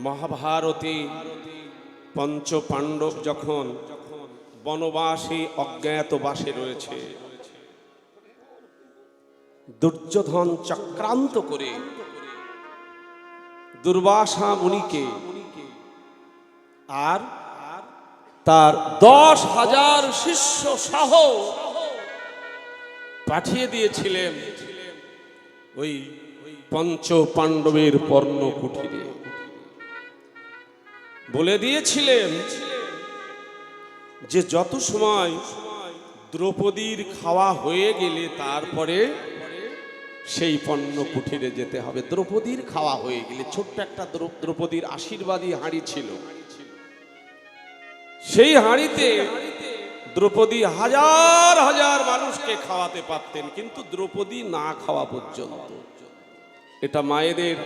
মহাভারতে পঞ্চ পাণ্ডব যখন বনবাসে অজ্ঞাতবাসে রয়েছে, দুর্যোধন চক্রান্ত করে দুর্বাসা মুনিকে আর তার 10,000 শিষ্য সহ পাঠিয়ে দিয়েছিলেন ওই পঞ্চ পাণ্ডবের পর্ণ কুঠিরে। বলে দিয়েছিলেন যে যত সময় দ্রৌপদীর খাওয়া হয়ে গেলে তারপরে সেই পর্ণ কুঠিরে যেতে হবে। দ্রৌপদীর খাওয়া হয়ে গেলে, ছোট্ট একটা দ্রৌপদীর আশীর্বাদী হাঁড়ি ছিল, সেই হাঁড়িতে দ্রৌপদী হাজার হাজার মানুষকে খাওয়াতে পারতেন, কিন্তু দ্রৌপদী না খাওয়া পর্যন্ত। এটা মায়েদের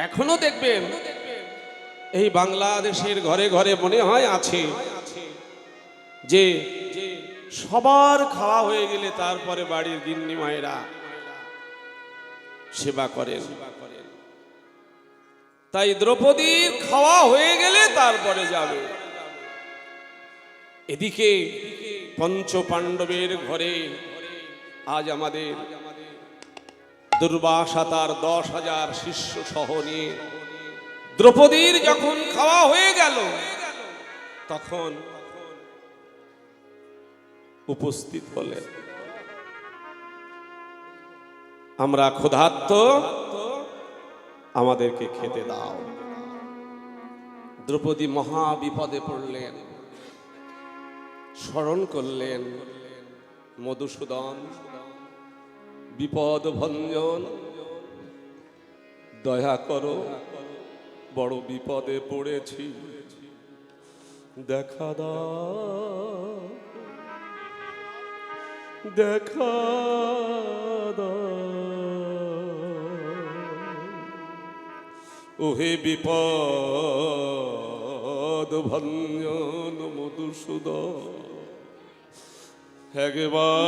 এখনো দেখবেন এই বাংলাদেশের ঘরে ঘরে মনে হয় আছে যে সবার খাওয়া হয়ে গেলে তারপরে বাড়ির গিন্নি মায়েরা সেবা করেন। তাই দ্রৌপদীর খাওয়া হয়ে গেলে তারপরে যাবে। এদিকে পঞ্চ পাণ্ডবের ঘরে আজ আমাদের দুর্বাসা তার 10,000 শিষ্য সহ নিয়ে দ্রৌপদীর যখন খাওয়া হয়ে গেল তখন উপস্থিত হলেন, আমরা ক্ষুধার্ত, আমাদেরকে খেতে দাও। দ্রৌপদী মহা বিপদে পড়লেন, স্মরণ করলেন মধুসূদন, বিপদ ভঞ্জন, দয়া করো, বড় বিপদে পড়েছি, দেখা দাও, দেখা দাও। ওহে বিপদ ভঞ্জন মধুসূদন, একবার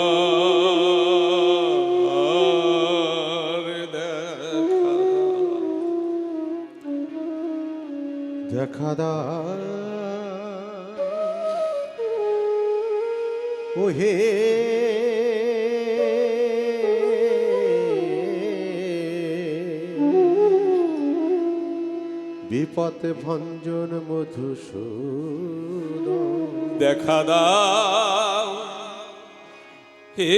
দেখা দাও, ওহে বিপদ ভঞ্জন মধুসূদন, দেখা দাও হে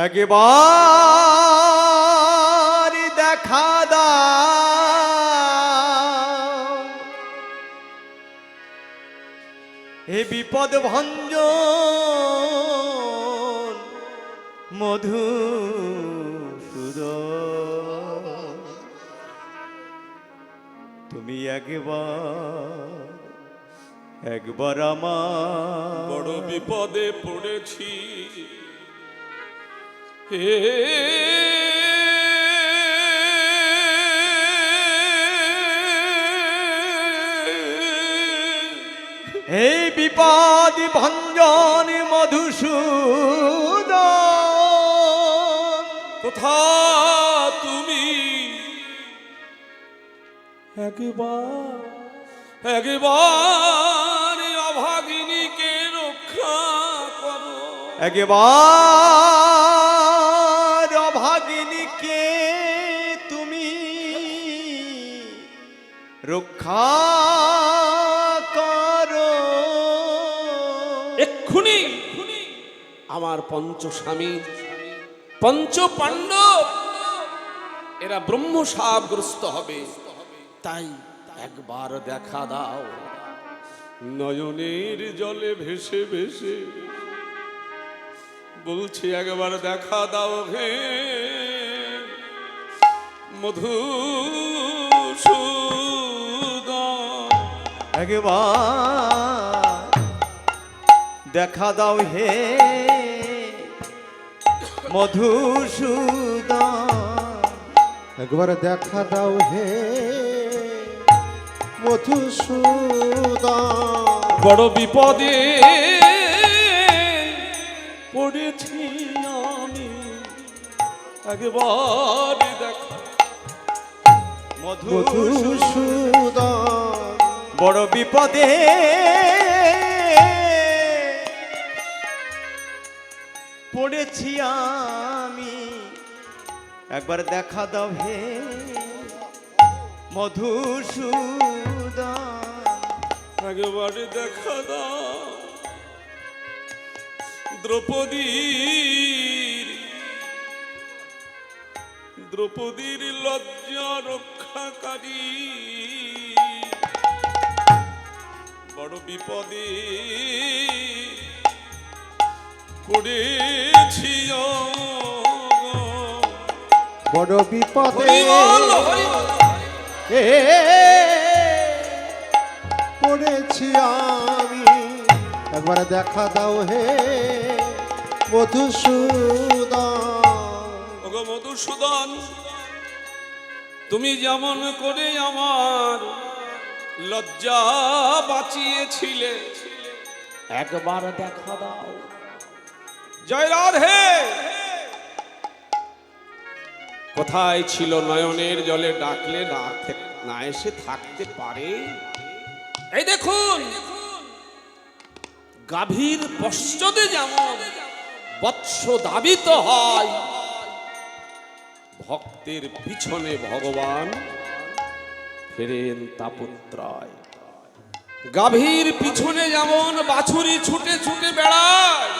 একবার দেখা দাও, হে বিপদ ভঞ্জন মধুসূদন, তুমি একবার আমার বড় বিপদে পড়েছি, হে এই বিপদ ভঞ্জন মধুসূদন, কোথা তুমি, একবার অভাগিনীকে রক্ষা করো, একবার অভাগিনীকে তুমি রক্ষা করো। এক্ষুনি আমার পঞ্চস্বামী পঞ্চ পাণ্ডব এরা ব্রহ্মশাপগ্রস্ত হবে, তাই একবার দেখা দাও। নয়নের জলে ভেসে ভেসে বলছি, একবার দেখা দাও হে মধুসূদন, একবার দেখা দাও হে মধুসূদন, একবার দেখা দাও হে মধুসূদন। বড় বিপদে পড়েছি আমি, একবার দেখা। মধুসূদন বড় বিপদে পড়েছি আমি, একবার দেখা দাও হে মধুসূদন। একবার দেখা দাও দ্রৌপদীর লজ্জা রক্ষাকারী। বড় বিপদে পড়েছি বড় বিপদে এ পড়েছি আমি, একবার দেখা দাও হে মধুসূদন। ওগো মধুসূদন, তুমি যেমন করে আমার লজ্জা বাঁচিয়েছিলে, একবার দেখা দাও। জয় রাধে। কোথায় ছিল নয়নের জলে ডাকলে না এসে থাকতে পারে? এই দেখুন, গাভীর পশ্চাতে যেমন বৎস ধাবিত হয়, ভক্তের পিছনে ভগবান ফেরেন তাপত্রয়। গাভীর পিছনে যেমন বাছুরি ছুটে ছুটে বেড়ায়,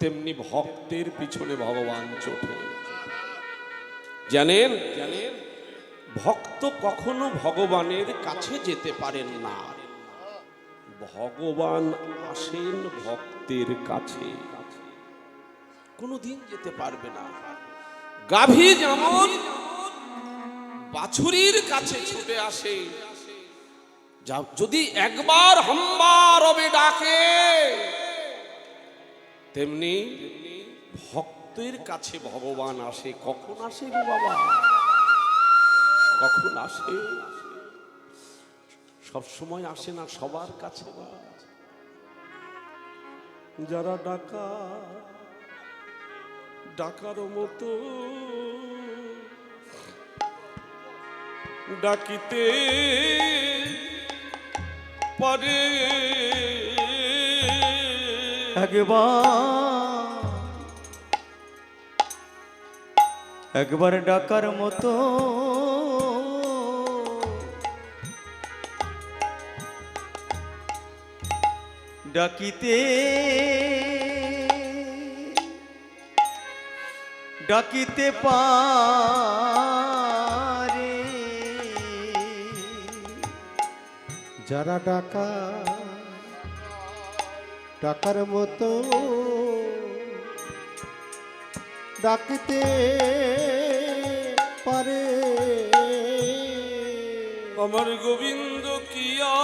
তেমনি ভক্তের পিছনে ভগবান ছোটে। জানেন, ভক্ত কখনো ভগবানের কাছে যেতে পারেন না, ভগবান আসেন ভক্তের কাছে, কোনোদিন যেতে পারবে না। গাভী যেমন বাছুরির কাছে ছুটে আসে, যদি একবার হম্বা রবে ডাকে, তেমনি ভক্তের কাছে ভগবান আসে। কখন আসে গো বাবা, কখন আসে? সব সময় আসে না সবার কাছে। যারা ডাকার মতো ডাকিতে পারে, একবার ডাকার মতো ডাকিতে ডাকিতে পারে। যারা ডাকার মতো ডাকিতে পারে, আমার গোবিন্দ কিয়া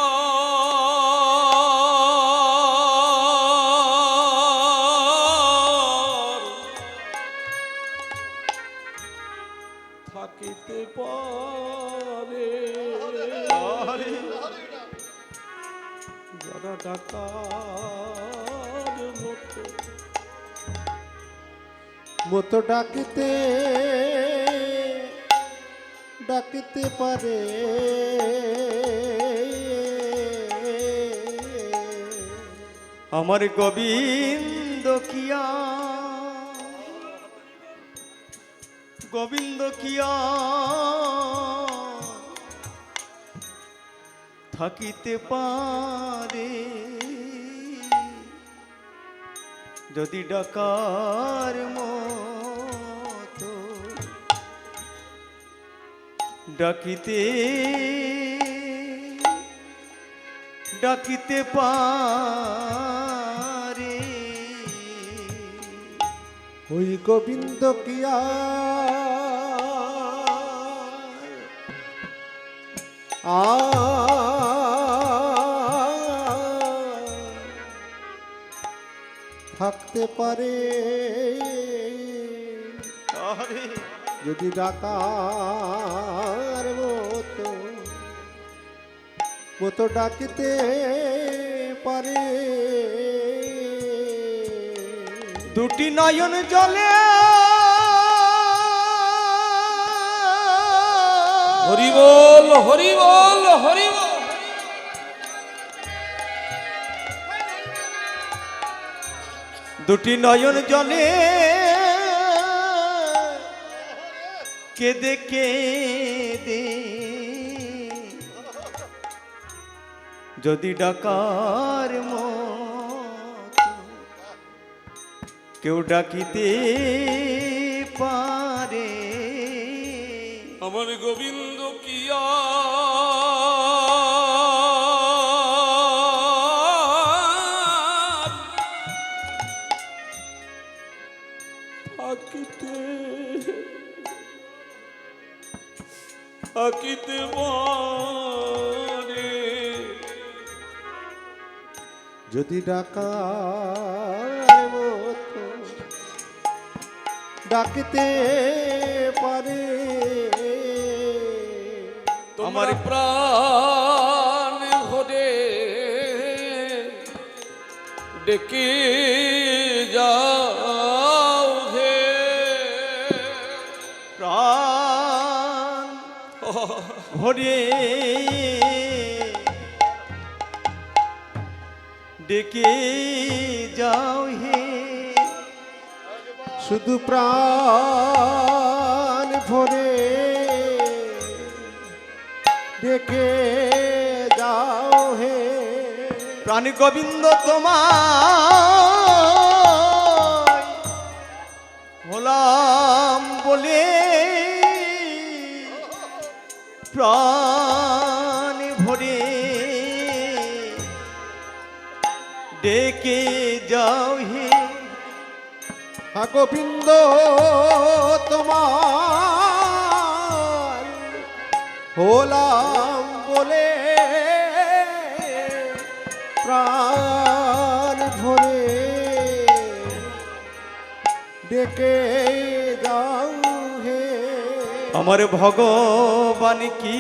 থাকিতে পারে। যারা ডাকার মতো ডাকিতে পারে, আমার গোবিন্দ কিয়া থাকিতে পারে, যদি ডাকার মতো ডাকিতে পারে। ওই গোবিন্দ কিয়া থাকতে পারে, বাবারে যদি ডাকার মতো মতো ডাকিতে পারে, দুটি নয়ন জলে হরি বল হরি বল হরি বল। দুটি নয়ন জলে কেঁদে কেঁদে যদি ডাকার মতো কেউ ডাকিতে পারে, আমার গোবিন্দ কিয়া থাকিতে থাকিতে পারে, যদি ডাকার মতো ডাকিতে পারে, আমার প্রাণ ভরে ডেকে যাও হে প্রাণ ভরে ডেকে যাও হে, শুধু প্রাণ ভরে ডেকে যাও হে, প্রাণ গোবিন্দ তোমায় হলাম বলে, প্রাণ ভরে ডেকে যাও হে, গোবিন্দ তোমার হলাম বলে, প্রাণ ভরে ডেকে যাও হে, আমার ভগবান কি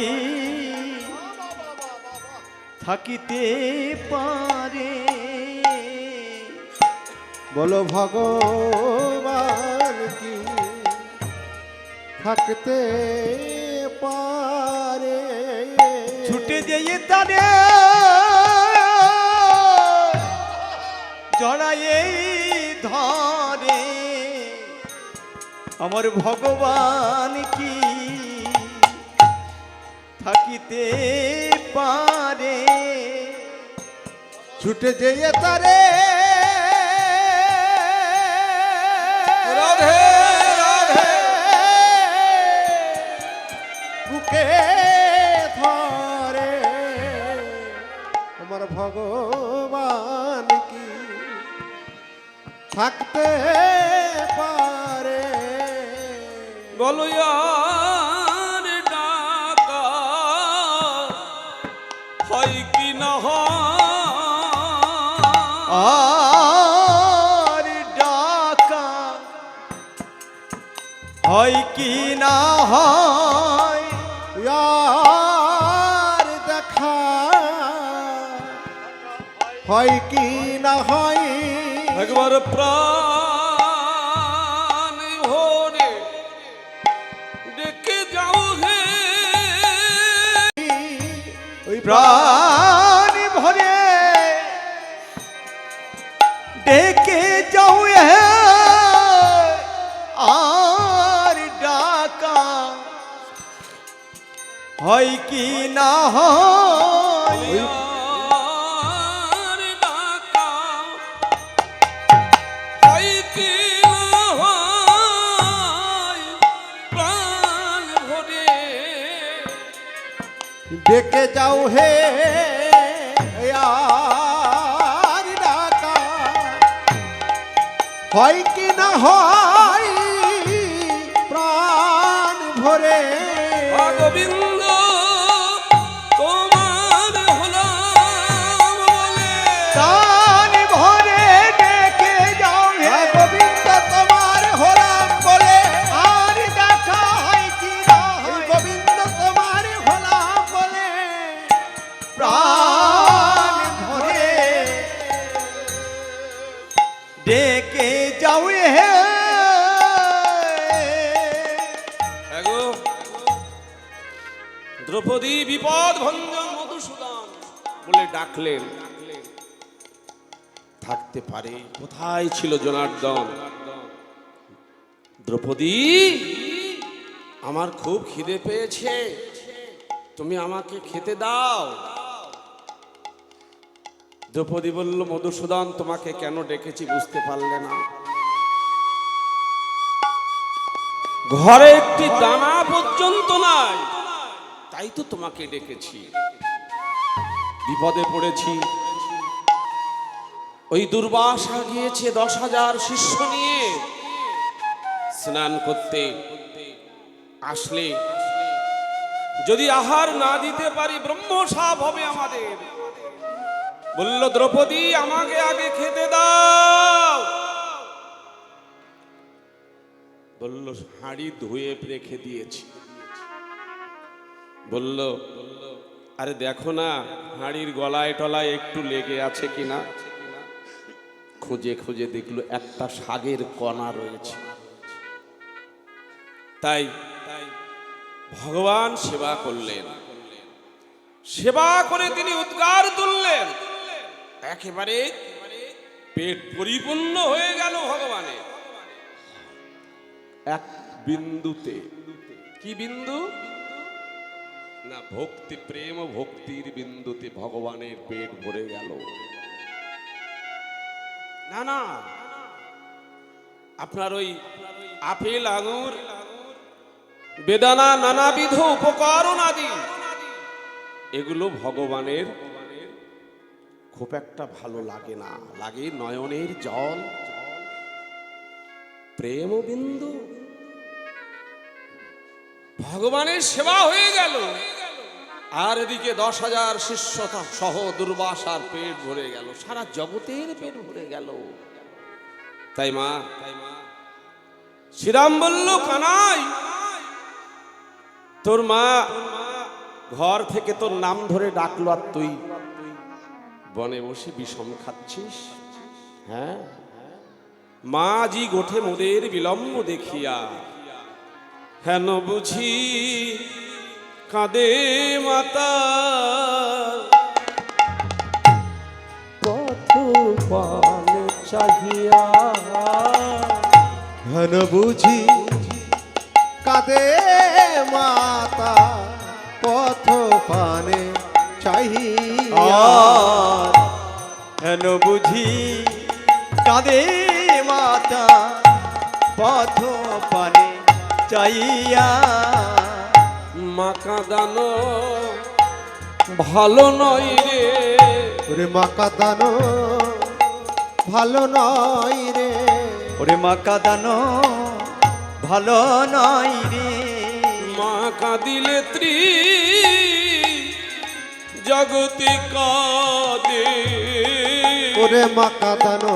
থাকিতে পারে, বলো ভগবান কি থাকতে পারে, ছুটে যেয়ে তারে জড়ায়ে ধরে, আমার ভগবান কি থাকিতে পারে, ছুটে যেয়ে তারে রাধে রাধে বুকে ধরে, আমার ভগবান কি থাকতে পারে, বলো আর ডাকা হয় কি না আর ডাকা হয় কি না হয়, আর দেখা হয় কি না হয়, একবার প্রাণ ভরে ডেকে যাও হে ওই প্রাণ ভরে ডেকে যাও হে, আর ডাকা হয় কি না হয়, আর ডাকা হয় কি না হয়, প্রাণ ভরে ডেকে যাও হে, আর ডাকা হয় কি না হয়, প্রাণ ভরে গোবিন্দ তোমার হলাম বলে, প্রাণ ভরে ডেকে যাও হে, গোবিন্দ তোমার হলাম বলে, আর দ্রৌপদী বিপদ ভঞ্জন মধুসূদন বলে ডাকলেন। থাকতে পারে, কোথায় ছিল জনার্দন? দ্রৌপদী, আমার খুব খিদে পেয়েছে, তুমি আমাকে খেতে দাও। দ্রৌপদী বলল, মধুসূদন, তোমাকে কেন ডেকেছি বুঝতে পারলে না? ঘরে একটি দানা পর্যন্ত নাই, তাই তো তোমাকে ডেকেছি। বিপদে পড়েছি। ওই দুর্বাসা গিয়েছে 10,000 শিষ্য নিয়ে স্নান করতে। আসলে যদি আহার না দিতে পারি ব্রহ্মশাপ হবে আমাদের। বলল, দ্রৌপদী, আমাকে আগে খেতে দাও। বলল, হাঁড়ি ধুয়ে রেখে দিয়েছি। বলল, আরে দেখো না হাঁড়ির গলায় টলায় একটু লেগে আছে কিনা। খুঁজে খুঁজে দেখলো একটা শাগের কণা রয়েছে। তাই ভগবান সেবা করলেন। সেবা করে তিনি উদ্গার তুললেন, একেবারে পেট পরিপূর্ণ হয়ে গেল ভগবানের এক বিন্দুতে। কি বিন্দু? না, ভক্তি, প্রেম ও ভক্তির বিন্দুতে ভগবানের পেট ভরে গেল। না না, আপনার ওই আপেল, আঙুর, বেদানা, নানাবিধ উপকরণ আদি এগুলো ভগবানের খুব একটা ভালো লাগে না। লাগে নয়নের জল, প্রেম বিন্দু। ভগবানের সেবা হয়ে গেল, আর এদিকে 10,000 শিষ্য সহ দুর্বাসার পেট ভরে গেল, সারা জগতের পেট ভরে গেল। তাই মা, শ্রীরাম বলল, কানাই, তোর মা ঘর থেকে তোর নাম ধরে ডাকলো, আর তুই বনে বসে বিষম খাচ্ছিস। হ্যাঁ, মা জি গোঠে মোদের বিলম্ব দেখিয়া, হেন বুঝি কাঁদে মাতা, পথ পানে চাহিয়া। হেন বুঝি কাঁদে মাতা, পথ পানে চাহিয়া। হেন বুঝি কাঁদে মাতা, পথ পানে চাইয়া। মা কাঁদানো ভালো নয় রে, ওরে মা কাঁদানো ভালো নয় রে। ওরে মা কাঁদানো ভালো নয় রে। মা কাঁদিলে জগতি কাঁদে। ওরে মা কাঁদানো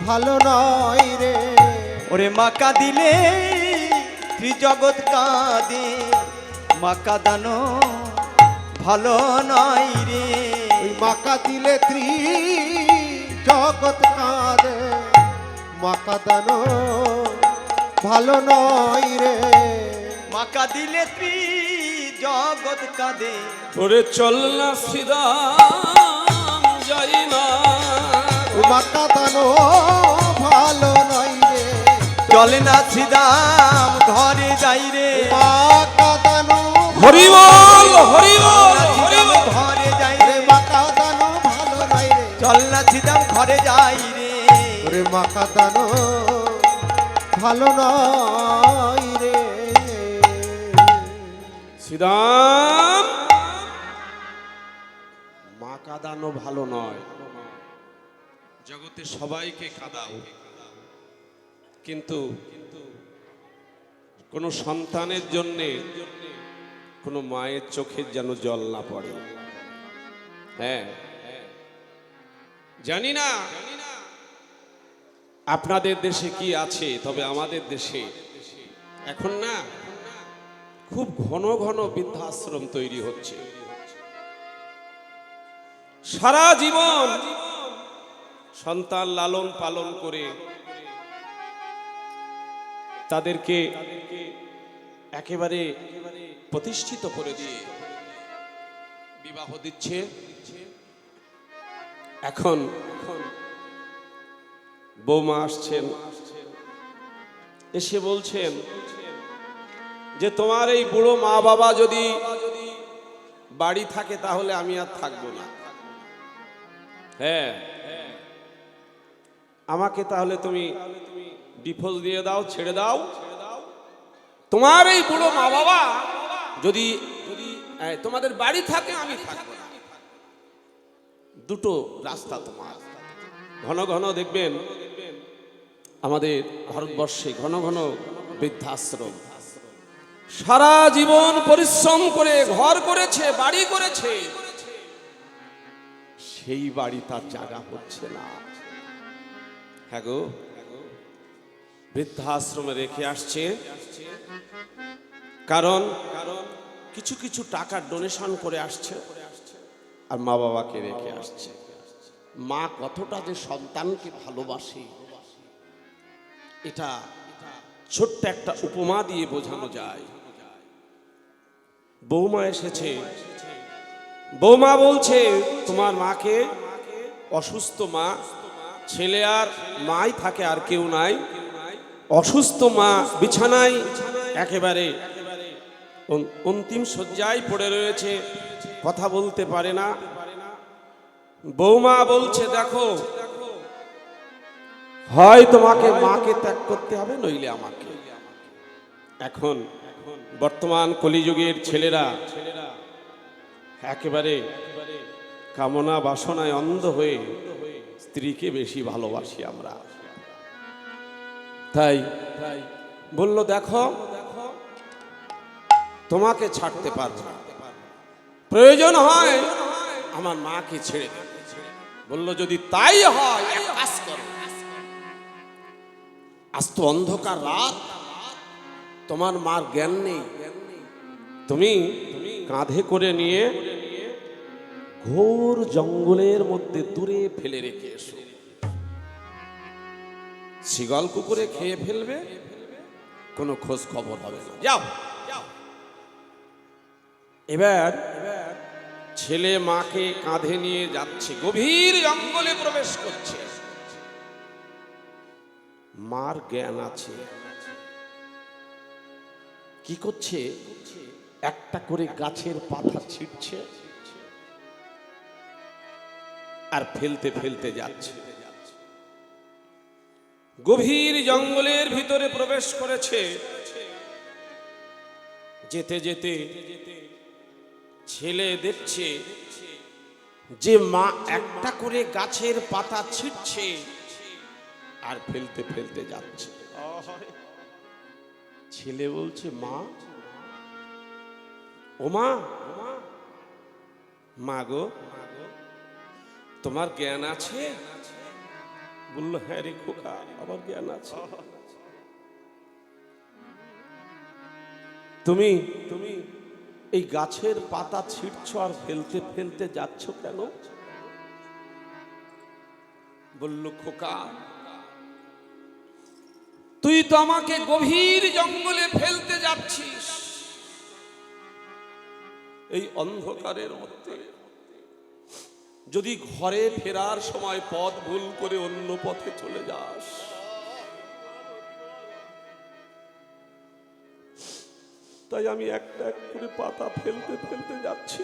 ভালো নয় রে। ওরে মা কাঁদিলে ত্রিজগৎ কাঁদে। মা কাঁদানো ভালো নয় রে। ওই মা কাঁদিলে জগৎ কাঁদে। মা কাঁদানো ভালো নয় রে। মা কাঁদিলে জগৎ কাঁদে। ওরে চল না সিধা যাই না। ওই মা কাঁদানো ভালো নয় রে। চলে না শ্রীরাম ঘরে যাই রে। মা কাঁদানো হরিবল হরিবল শ্রীরাম ঘরে যাই রে। মা কাঁদানো ভালো নয় রে। চল না শ্রীরাম ঘরে যাই রে। ওরে মা কাঁদানো ভালো নয় রে। শ্রীরাম, মা কাঁদানো ভালো নয়। জগতে সবাইকে কাঁদাও, কিন্তু কোন সন্তানের জন্যে কোন মায়ের চোখের যেন জল না পড়ে। হ্যাঁ, জানি না আপনাদের দেশে কি আছে, তবে আমাদের দেশে এখন না খুব ঘন ঘন বৃদ্ধাশ্রম তৈরি হচ্ছে। সারা জীবন সন্তান লালন পালন করে তাদেরকে একেবারে প্রতিষ্ঠিত করে দিয়ে বিবাহ দিচ্ছে। এখন বৌমা আসছেন, এসে বলছেন যে তোমার এই বুড়ো মা বাবা যদি বাড়ি থাকে তাহলে আমি আর থাকবো না। হ্যাঁ, আমাকে তাহলে তুমি ডিভোর্স দিয়ে দাও, ছেড়ে দাও। তোমার এই বুড়ো মা বাবা যদি তোমাদের বাড়ি থাকে আমি থাকবো না। দুটো রাস্তা তোমার। ঘন ঘন দেখবেন আমাদের ভারতবর্ষে ঘন ঘন বৃদ্ধাশ্রম, সারা জীবন পরিশ্রম করে ঘর করেছে, বাড়ি করেছে, সেই বাড়ি তার জায়গা হচ্ছে না। হ্যাঁ গো, বৃদ্ধাশ্রমে রেখে আসছে, কারণ কিছু কিছু টাকা ডোনেশন করে আসছে আর মা বাবাকে রেখে আসছে। মা কতটা যে সন্তানকে ভালোবাসে এটা ছোট্ট একটা উপমা দিয়ে বোঝানো যায়। বৌমা এসেছে, বৌমা বলছে তোমার মাকে, অসুস্থ মা, ছেলে আর মাই থাকে আর কেউ নাই, অসুস্থ মা বিছানায় একেবারে অন্তিম শয্যায় পড়ে রয়েছে, কথা বলতে পারে না। বৌমা বলছে দেখো, হয় তোমাকে মাকে ত্যাগ করতে হবে নইলে আমাকে। এখন বর্তমান কলিযুগের ছেলেরা একেবারে কামনা বাসনায় অন্ধ হয়ে স্ত্রীকে বেশি ভালোবাসি আমরা। তাই বলল দেখো তোমাকে ছাড়তে পারবো না, প্রয়োজন হয় আমার মাকে ছেড়ে দেব। বলল যদি তাই হয় এক কাজ করো, আজ তো অন্ধকার রাত, তোমার মার জ্ঞান নেই, তুমি কাঁধে করে নিয়ে ঘোর জঙ্গলের মধ্যে দূরে ফেলে রেখে এসো, শিগল কুকুরে খেয়ে ফেলবে, কোনো খোঁজ খবর হবে না, যাও। এবার ছেলে মাকে কাঁধে নিয়ে যাচ্ছে, গভীর জঙ্গলে প্রবেশ করছে। মার জ্ঞান আছে, কি করছে, একটা করে গাছের পাতা ছিঁড়ছে আর ফেলতে ফেলতে যাচ্ছে। গভীর জঙ্গলের ভিতরে প্রবেশ করেছে, যেতে যেতে ছেলে দেখছে যে মা একটা করে গাছের পাতা ছিঁড়ছে আর ফেলতে ফেলতে যাচ্ছে। ছেলে বলছে মা, ও মা, মা গো তোমার জ্ঞান আছে? বললো হ্যাঁ রে খোকা, আমার জ্ঞান আছে। তুমি এই গাছের পাতা ছিঁড়ছো আর ফেলতে ফেলতে যাচ্ছ কেন? বলল খোকা তুই তো আমাকে গভীর জঙ্গলে ফেলতে যাচ্ছিস, এই অন্ধকারের মধ্যে, যদি ঘরে ফেরার সময় পথ ভুল করে অন্য পথে চলে যাস, তাই আমি একটা এক করে পাতা ফেলতে ফেলতে যাচ্ছি।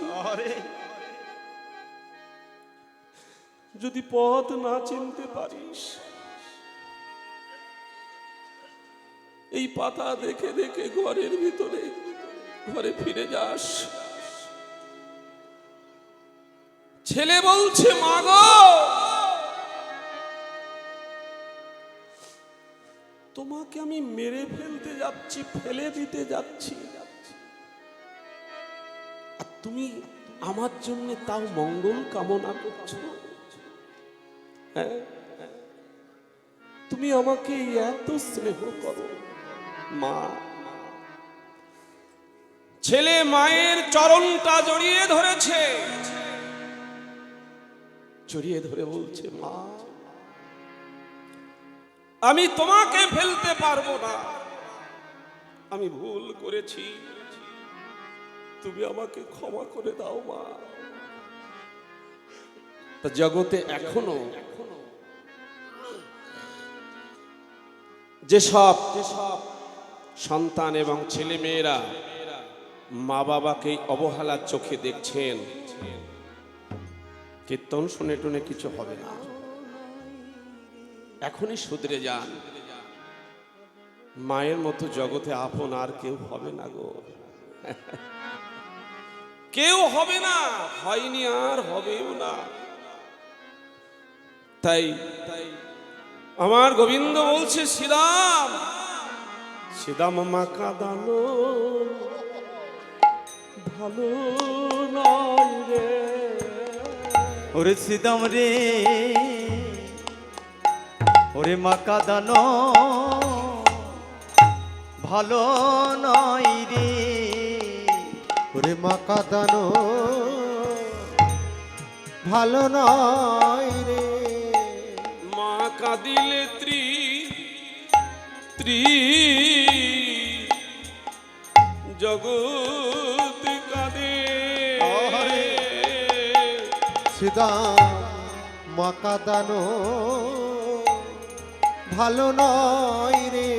যদি পথ না চিনতে পারিস, এই পাতা দেখে দেখে ঘরের ভিতরে ঘরে ফিরে যাস। ছেলে বলছে মা গো তোমাকে আমি মেরে ফেলতে যাচ্ছি, ফেলে দিতে যাচ্ছি, আর তুমি আমার জন্য তাও মঙ্গল কামনা করছো। হ্যাঁ, তুমি আমাকে এত স্নেহ করো মা। ছেলে মায়ের চরণটা জড়িয়ে ধরেছে, জড়িয়ে ধরে বলছে মা আমি তোমাকে ফেলতে পারবো না, আমি ভুল করেছি, তুমি আমাকে ক্ষমা করে দাও মা। তা জগতে এখনো যেসব সন্তান এবং ছেলে মেয়েরা মা বাবাকে অবহেলার চোখে দেখছেন, কীর্তন শুনে টুনে কিছু হবে না, এখনই শুধরে যান। মায়ের মতো জগতে আপন আর কেউ হবে না গো, কেউ হবে না, হয়নি আর হবেও না। তাই আমার গোবিন্দ বলছে, শ্রীরাম শ্রীরাম মা কাঁদানো ভালো নয় রে। ওরে সিদাম রে, ওরে মা কাঁদানো ভালো নয় রে। ওরে মা কাঁদানো ভালো নয় রে। মা কাঁদিলে ত্রি জগৎ কাঁদে। সিদা মা কাঁদানো ভালো নয় রে।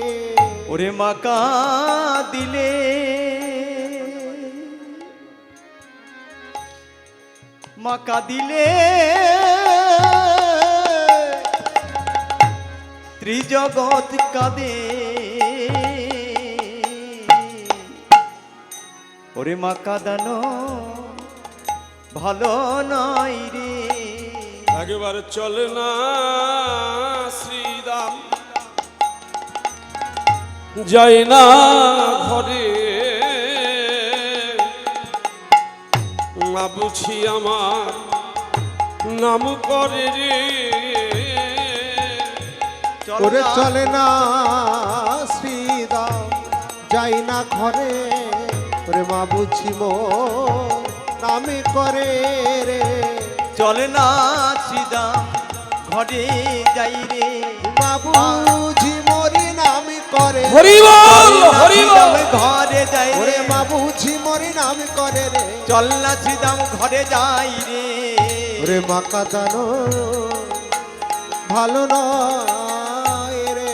ওরে মা কাঁদিলে মা কাঁদিলে ত্রিজগৎ কাঁদে। ওরে মা কাঁদানো ভালো নয় রে। একেবারে চলে না শ্রীরাম যায় না ঘরে, মা বুঝি আমার নাম করে রে। ওরে চলে না শ্রীরাম যাই না ঘরে। ওরে মা বুঝি মো নামে করে রে। চলে না শ্রীরাম ঘরে যাই রে। মা বুঝি মরি নামে করে। হরি বল হরি বল। ঘরে যাই ওরে রে। মা বুঝি মরি নামে করে রে। চল না শ্রীরাম ঘরে যাই রে। ওরে মা কাঁদানো ভালো নয় রে।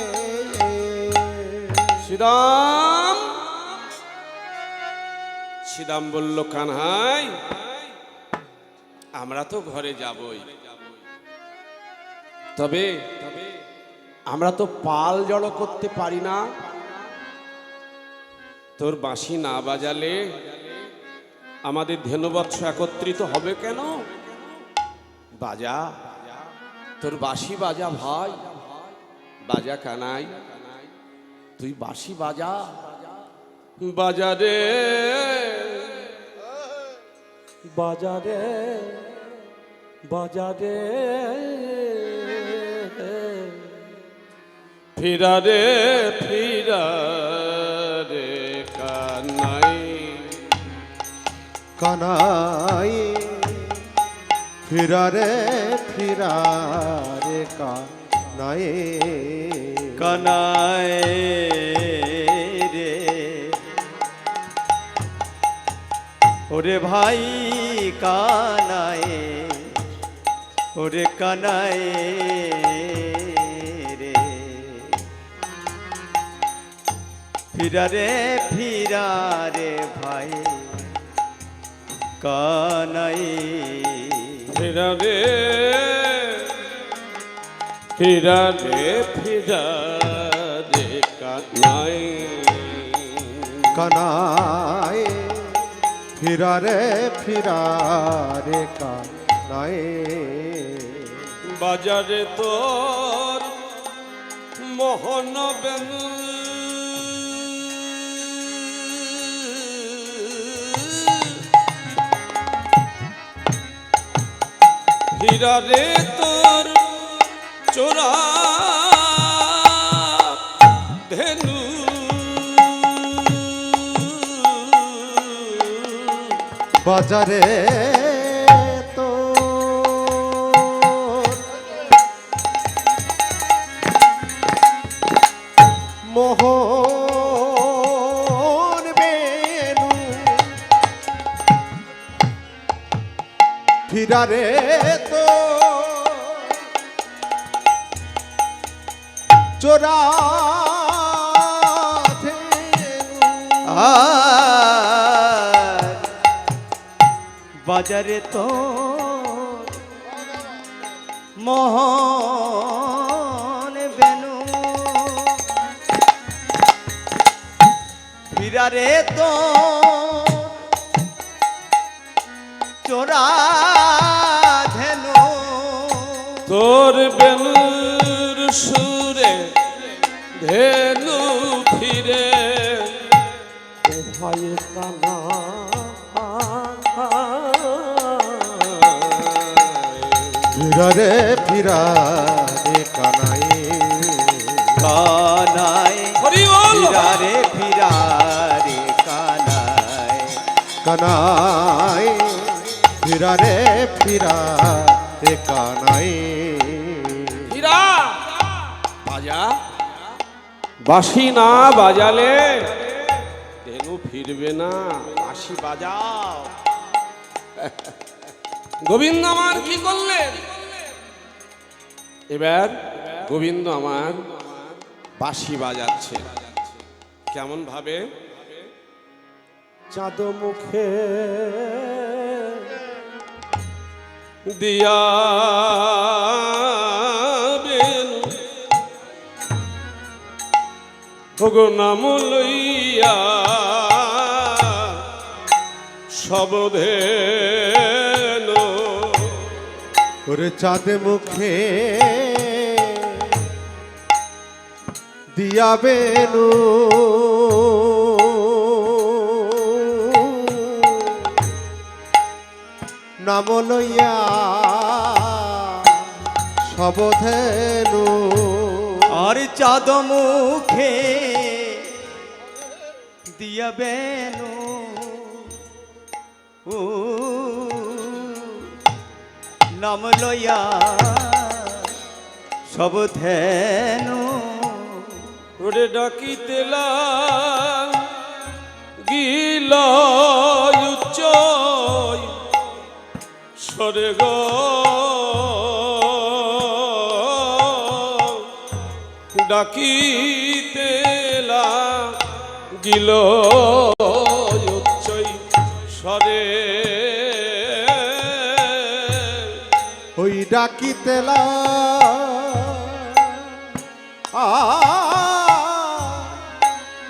শ্রীরাম শ্রীরাম বলল, কানহাই আমরা তো ঘরে যাবই, তবে আমরা তো পাল জড়ো করতে পারি না। তোর বাঁশি না বাজালে আমাদের ধেনুবৎস একত্রিত হবে কেন? বাজা, তোর বাঁশি বাজা ভাই, বাজা কানাই, তুই বাঁশি বাজা। বাজারে বাজারে বাজারে ফিরারে ফিরারে কানাই। কানাই ফিরারে ফিরারে কানাই। কানাই রে। ওরে ভাই কানাই, ওরে কানাই রে। ফিরারে ফিরারে ভাই কানাই। ফিরারে ফিরারে ফিরারে কানাই। কানাই ফিরারে ফিরারে কানাই। বাজারে তোর মোহন বেনু হীরারে তোর চোরা ধেনু। বাজারে তো মোহ ফিরারে তো চোরা আর বাজারে তো মোহন বেনু ফিরারে তো চোরা ধেনু তোর বেলুর সুরে ধেনু ফিরে ভাই কানা ফিরারে ফিরারে কানাই কানাই হরি বল ফিরারে ফিরারে কানাই কানাই ফিরারে ফিরারে কানাই হীরা বাজা বাঁশি না বাজালে ধেনু ফিরবে না। বাঁশি বাজাও। গোবিন্দ আমার কি করলেন? এবার গোবিন্দ আমার বাঁশি বাজাচ্ছে। কেমন ভাবে? চাঁদ মুখে দিয়া ওগো নাম লইয়া সবধেন ওরে চাঁদ মুখে দিয়া বেনু নাম লইয়া সবধেনু আর চাঁদ মুখে দিয়া বেনু নাম লইয়া সব ধেনু ওরে ডাকিতে গিল উচ্চ সরে গো ডাকিতে গিল উচ্চই সরে ওই ডাকিতেলা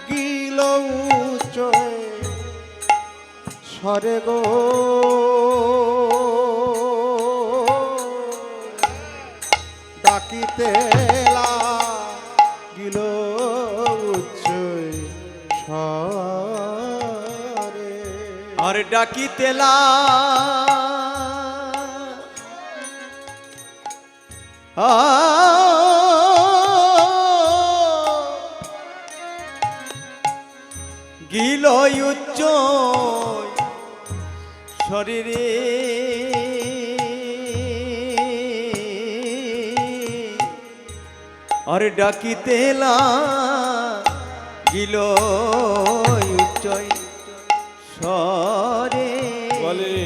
গিল উচ্চয় সরে গো ডাকিতেলা গিল উচ্চয় সরে আর ডাকিতেলা গিল উচ্চ শরীরে আর ডাকিতেলা গিল উচ্চয় সরে বলে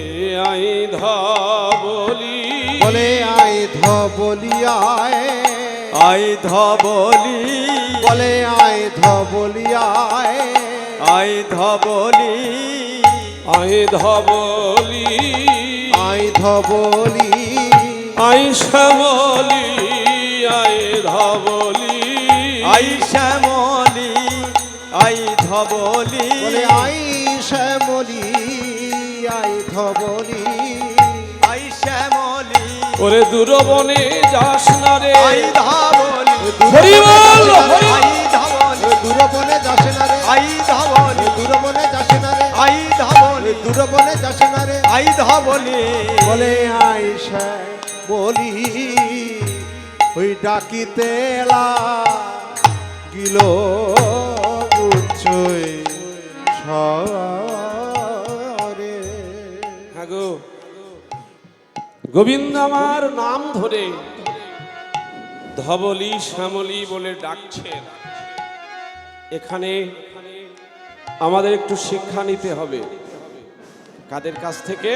আই ধবলি বলে আই ধবলিয়ায় আই ধবলি বলে আই ধবলিয়ায় আই ধবলি আই ধবলি আই ধবলি আই শ্যামলি আই ধবলি আই শ্যামলি আই ধবলি বলে আই শ্যামলি আই ধবলি আই শ্যামলি ওরে দূরবনে যাস না রে আই ধবলি হরি বল হরি আই ধবলি দূরবনে যাসে না রে আই ধবলি দূরবনে যাসে না রে আই ধবলি দূরবনে যাসে না রে আই ধবলি বলে আই শ্যামলি ওই ডাকিতেলা গিল উচ্চই সরে হ্যাঁ গো গোবিন্দ আমার নাম ধরে ধবলি শ্যামলি বলে ডাকছেন। এখানে আমাদের একটু শিক্ষা নিতে হবে কাদের কাছ থেকে?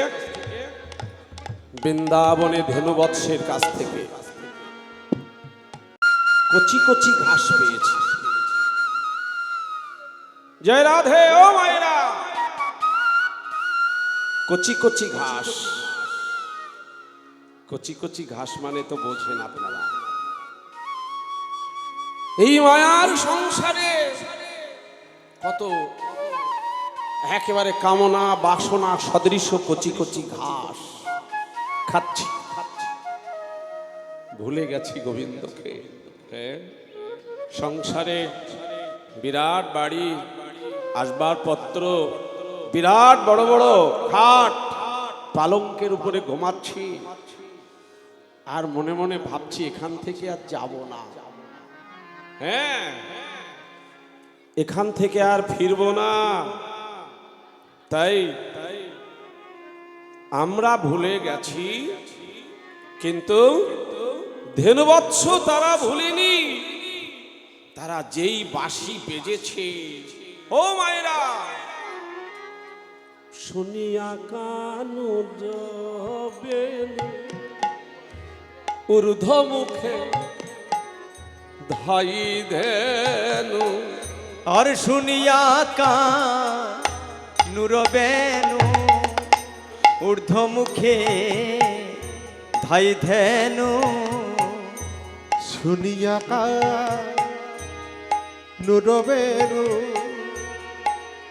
বৃন্দাবনে ধেনুবৎসের কাছ থেকে কচি কচি ঘাস পেয়েছে। জয় রাধে ও মায়েরা, কচি কচি ঘাস। কচি কচি ঘাস মানে তো বোঝেন আপনারা। এই মায়ার সংসারে কত একেবারে কামনা বাসনা সদৃশ কচি কচি ঘাস খাচ্ছি, ভুলে গেছি গোবিন্দকে। হ্যাঁ, সংসারে বিরাট বাড়ি, আসবাবপত্র, বিরাট বড় বড় খাট, পালঙ্কের উপরে ঘুমাচ্ছি, আর মনে মনে ভাবছি এখান থেকে আর যাব না। হ্যাঁ, এখান থেকে আর ফিরবো না। তাই আমরা ভুলে গেছি, কিন্তু ধেনুবৎস তারা ভুলেনি। তারা যেই বাঁশি বেজেছে, ও মায়েরা, শুনিয়া কানু যাবেন ঊর্ধ্ব মুখে ধাই ধেনু। আর শুনিয়া কানুর বেনু ঊর্ধ্ব মুখে ধাই ধেনু। শুনিয়া নুরবেরু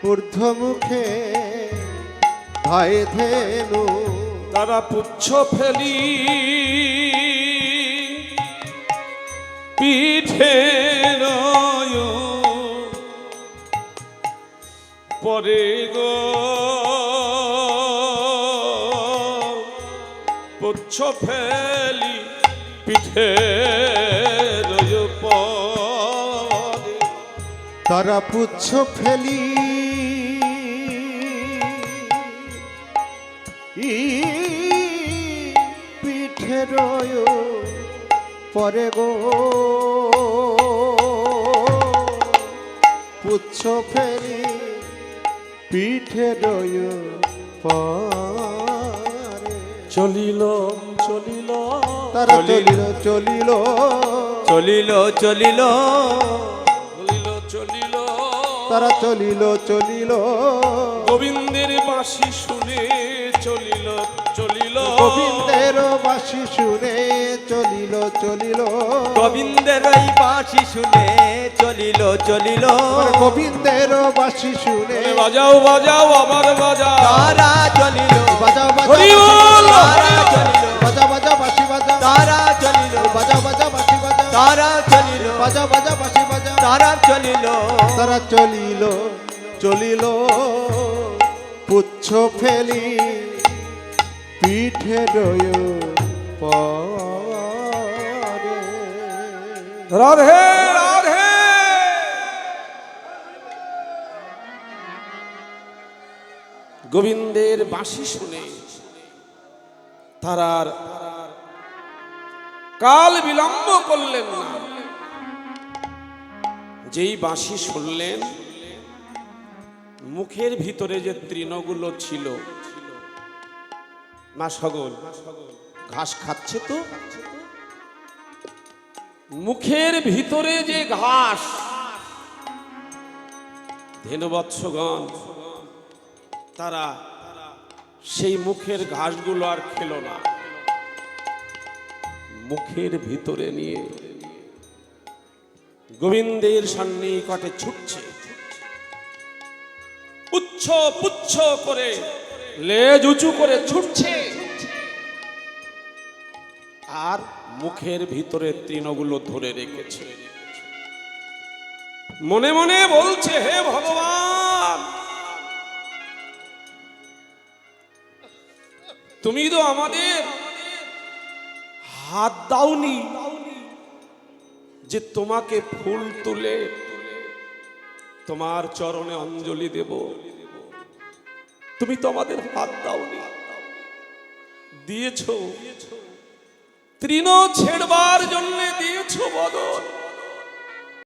ঊর্ধ্বমুখে ধায় ধেনু। তারা পুচ্ছ ফেলি পিঠে পরে গো, পুচ্ছ ফেলি পিঠে পরে। তারা পুচ্ছ ফেলি পিঠে রয় পরে গো, পুচ্ছ ফেলি পিঠে রয় পরে। চলিল চলিল তারা চলিল চলিল চলিল চলিল চলিল চলিল, তারা চলিল চলিল গোবিন্দের বাঁশি শুনে চলিল চলিল, গোবিন্দের বাঁশি শুনে চলিল চলিল, গোবিন্দের এই বাঁশি শুনে চলিল চলিল, গোবিন্দের বাঁশি শুনে বাজাও বাজাও আবার বাজাও, তারা চলিল বাজা বাজা হরি বল, তারা চলিল বাজা বাজা বাঁশি বাজা, তারা চলিল বাজা বাজা বাঁশি বাজা, তারা চলিল বাজা বাজা বাঁশি বাজা, তারা চলিল তারা চলিল চলিল পুচ্ছ ফেলি পিঠে রয় পরে। রাধে রাধে। গোবিন্দের বাঁশি শুনে তারার কাল বিলম্ব করলেন না। যেই বাঁশি শুনলেন, মুখের ভিতরে যে তৃণগুলো ছিল, না সগল ঘাস খাচ্ছে তো, মুখের ভিতরে যে ঘাস, ধেনুবৎসগণ তারা সেই মুখের ঘাসগুলো আর খেলো না, মুখের ভিতরে নিয়ে গোবিন্দের সন্নিকটে ছুটছে, উচ্চ পুচ্ছ করে লেজ উঁচু করে ছুটছে, আর মুখের ভিতরে তৃণগুলো ধরে রেখেছে। মনে মনে বলছে, হে ভগবান, তুমি তো আমাদের হাত দাওনি যে তোমাকে ফুল তুলে তোমার চরণে অঞ্জলি দেব। তুমি তো আমাদের হাত দাওনি, দিয়েছো তৃণ ছেড়বার জন্য দিয়েছো বদন।